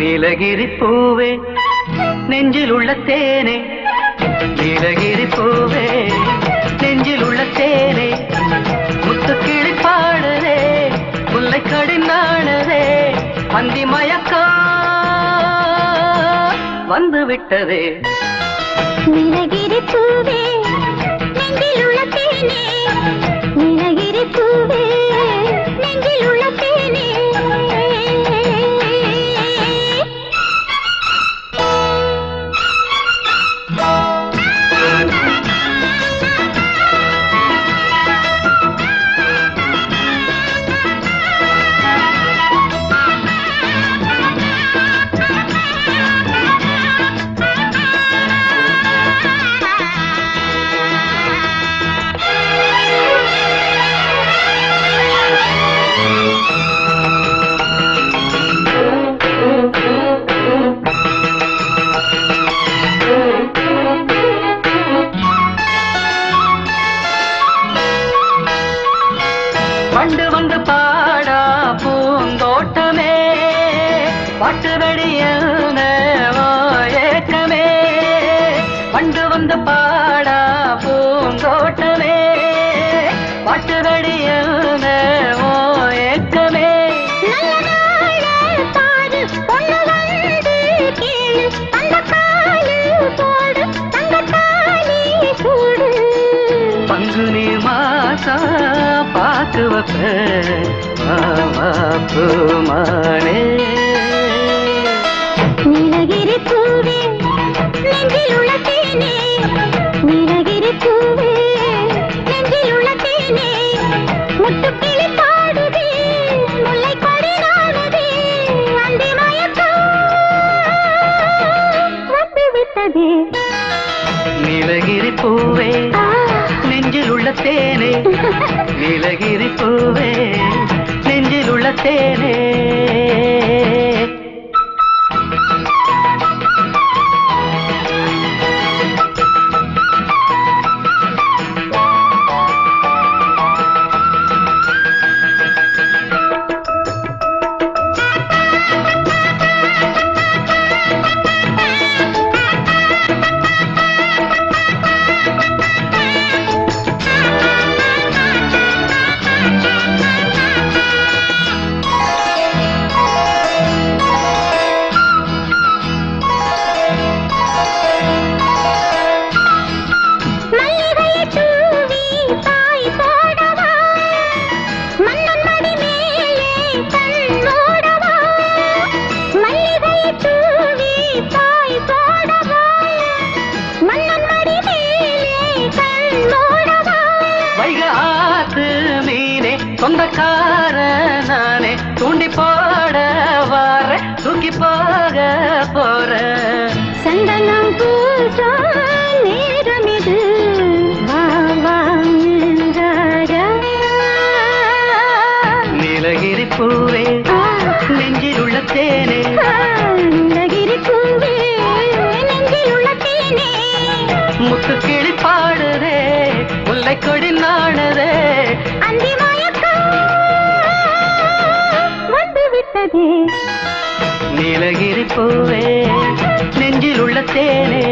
நீலகிரி பூவே நெஞ்சில் உள்ள தேனே, நீலகிரி பூவே நெஞ்சில் உள்ள தேனே, முத்து கிளி பாடுதே முல்லை கடிந்தாடுதே, அந்தி மயக்கம் வந்து விட்டதே. நீலகிரி பூவே நெஞ்சில் உள்ள தேனே, நீலகிரி பூவே நெஞ்சில் உள்ள தேனே. பண்டு வந்து பாடா பூந்தோட்டமே, பாட்டு வெடியேக்கமே, பண்டு வந்து பாடா பூந்தோட்டமே, பாட்டு வெடியேக்கமே. பங்குனி மாசா பாக்கு வப்பூமானே. நீலகிரி பூவே நெஞ்சில் உள்ள தேனே, நீலகிரி பூவே நெஞ்சில் உள்ள தேனே, முட்டுக்கிளி பாடுதே முல்லை கொடி நாடுதே, அந்தி மயக்கம் வந்து விட்டதே. நீலகிரி பூவே நெஞ்சில் உள்ள தேனே, நீலகிரி பூவே நெஞ்சில் உள்ள தேனே. சொந்தக்கார நானே தூண்டி போட வார தூக்கி போக போற, சந்தனம் பூசா நேரம் இது நீலகிரி பூவே நெஞ்சில் உள்ள தேனே, நீலகிரி பூவே நெஞ்சில் உள்ள தேனே, முத்து கிளி பாடுதே முல்லை கொடி நாடுதே, அந்தி மயக்கம் வந்து விட்டதே. நீலகிரி பூவே நெஞ்சில் உள்ள தேனே.